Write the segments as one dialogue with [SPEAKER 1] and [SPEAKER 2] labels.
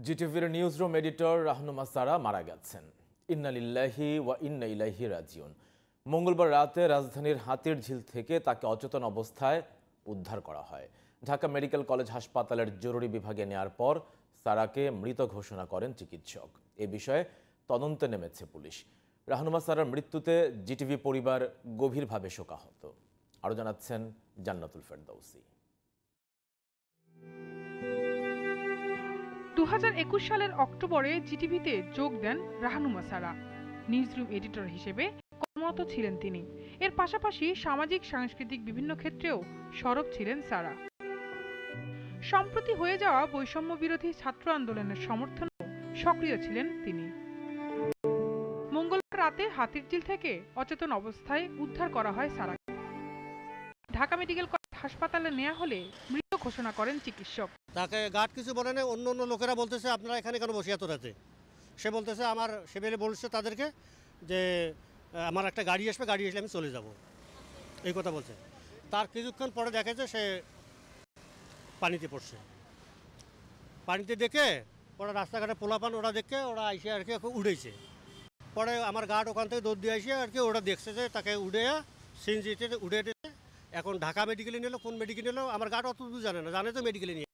[SPEAKER 1] জিটিভির news room editor Rahnuma সারা মারা গেছেন। ইন্না লিল্লাহি ওয়া ইন্না ইলাইহি রাজিউন। মঙ্গলবার রাতে রাজধানীর হাতিরঝিল থেকে তাকে অচেতন অবস্থায় উদ্ধার করা হয়। ঢাকা মেডিকেল কলেজ হাসপাতালের জরুরি বিভাগে নেয়ার পর সারাকে মৃত ঘোষণা করেন চিকিৎসক। এ বিষয়ে তদন্তে নেমেছে পুলিশ। রাহনুমা সারার মৃত্যুতে জিটিভি পরিবার গভীরভাবে শোকাহত। আরও জানাচ্ছেন জান্নাতুল ফেরদৌসী।
[SPEAKER 2] 2021 সালের অক্টোবরে জিটিভিতে যোগ দেন রাহনুমা সারা। নিউজরুম এডিটর হিসেবে কর্মরত ছিলেন তিনি। এর পাশাপাশি সামাজিক সাংস্কৃতিক বিভিন্ন ক্ষেত্রেও সরব ছিলেন সারা। সম্প্রতি হয়ে যাওয়া বৈষম্য বিরোধী ছাত্র আন্দোলনের সমর্থনেও সক্রিয় ছিলেন তিনি। মঙ্গলবার রাতে হাতিরঝিল থেকে অচেতন অবস্থায় উদ্ধার করা হয় সারাকে। ঢাকা মেডিকেল কলেজ হাসপাতালে নেওয়া হলে মৃত ঘোষণা করেন চিকিৎসক।
[SPEAKER 3] তাকে গার্ড কিছু বলে না, অন্য লোকেরা বলতেছে আপনারা এখানে কেন বসে এত রাতে। সে বলতেছে সে বেলে বলছে তাদেরকে যে আমার একটা গাড়ি আসবে, গাড়ি আসলে আমি চলে যাব, এই কথা বলছে। তার কিছুক্ষণ পরে দেখেছে সে পানিতে পড়ছে। পানিতে দেখে ওরা রাস্তাঘাটে পোলাপান ওরা দেখে ওরা আইসে আর কি উঠেছে। পরে আমার গার্ড ওখান থেকে দৌড় দিয়ে আসে আর কি ওরা দেখছে যে তাকে উঠে সিনজিতে উঠে এখন ঢাকা মেডিকেলে নিল। কোন মেডিকেল নিল আমার গার্ড অত দূর জানে না, জানে তো মেডিকেলে নিয়ে।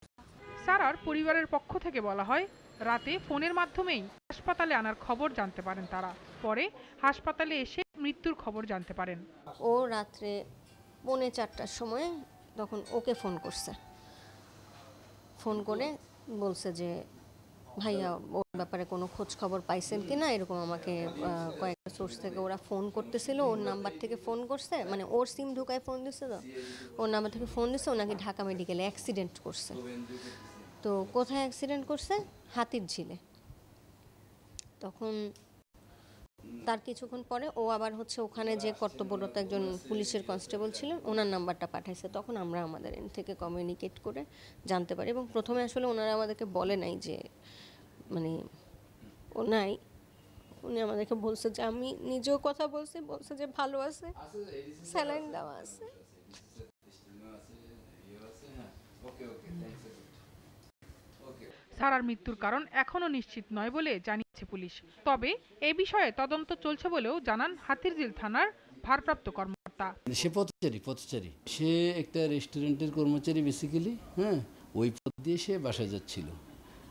[SPEAKER 2] সারার পরিবারের পক্ষ থেকে বলা হয়, রাতে ফোনের মাধ্যমেই হাসপাতালে আনার খবর জানতে পারেন তারা। পরে হাসপাতালে এসে মৃত্যুর খবর জানতে পারেন।
[SPEAKER 4] ও রাত্রে 3:45টার সময় তখন ওকে ফোন করছে। ফোন করে বলছে যে ভাইয়া ওর ব্যাপারে কোনো খোঁজ খবর পাইছেন কি না, এরকম আমাকে কয়েকটা সোর্স থেকে ওরা ফোন করতেছিল। ওর নাম্বার থেকে ফোন করছে, মানে ওর সিম ঢুকায় ফোন দিচ্ছে, তো ওর নাম্বার থেকে ফোন দিচ্ছে। ও নাকি ঢাকা মেডিকেলে অ্যাক্সিডেন্ট করছে। তো কোথায় অ্যাক্সিডেন্ট করছে? হাতিরঝিলে। তখন তার কিছুক্ষণ পরে ও আবার ওখানে যে কর্তব্যরত একজন পুলিশের কনস্টেবল ছিলেন, ওনার নাম্বারটা পাঠাইছে। তখন আমরা আমাদের এন্ড থেকে কমিউনিকেট করে জানতে পারি। এবং প্রথমে আসলে ওনারা আমাদেরকে বলে নাই যে মানে ও নাই, উনি আমাদেরকে বলছে যে আমি নিজেও কথা বলছে যে ভালো আছে, স্যালাইন দেওয়া আছে।
[SPEAKER 2] সারার মৃত্যুর কারণ এখনো নিশ্চিত নয় বলে জানিয়েছে পুলিশ। তবে এই বিষয়ে তদন্ত চলছে বলেও জানান হাতিরঝিল থানার ভারপ্রাপ্ত কর্মকর্তা।
[SPEAKER 5] সে পথচারী, সে একটা রেস্টুরেন্টের কর্মচারী বেসিক্যালি। হ্যাঁ, ওই পথ দিয়ে সে বাসায় যাচ্ছিল।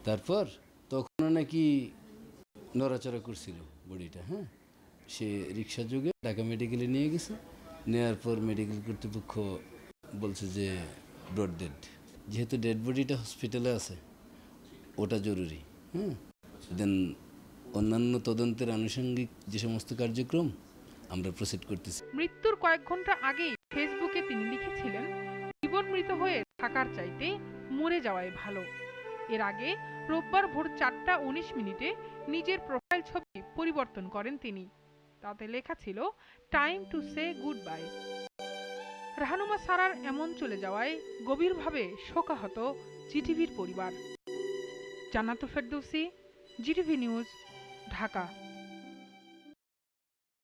[SPEAKER 5] তারপর তখনও নাকি নড়াচড়া করছিল বডিটা। হ্যাঁ, সে রিক্সা যোগে ঢাকা মেডিকেলে নিয়ে গেছে। নেওয়ার পর মেডিকেল কর্তৃপক্ষ বলছে যে ব্রড ডেড। যেহেতু ডেড বডিটা হসপিটালে আছে, ওটা জরুরি। হ্যাঁ, দেন অন্যান্য তদন্তের আনুষঙ্গিক যে সমস্ত কার্যক্রম আমরা প্রসিড করতেছি।
[SPEAKER 2] মৃত্যুর কয়েক ঘন্টা আগেই ফেসবুকে তিনি লিখেছিলেন, জীবন মৃত হয়ে থাকার চাইতে মরে যাওয়াই ভালো। এর আগে রোববার ভোর 4:19 নিজের প্রোফাইল ছবি পরিবর্তন করেন তিনি। তাতে লেখা ছিল time to say good bye. Rahnuma সারার এমন চলে যাওয়ায় গভীরভাবে শোকাহত জিটিভির পরিবার। জান্নাতুল ফেরদৌসী, জিটিভি নিউজ, ঢাকা।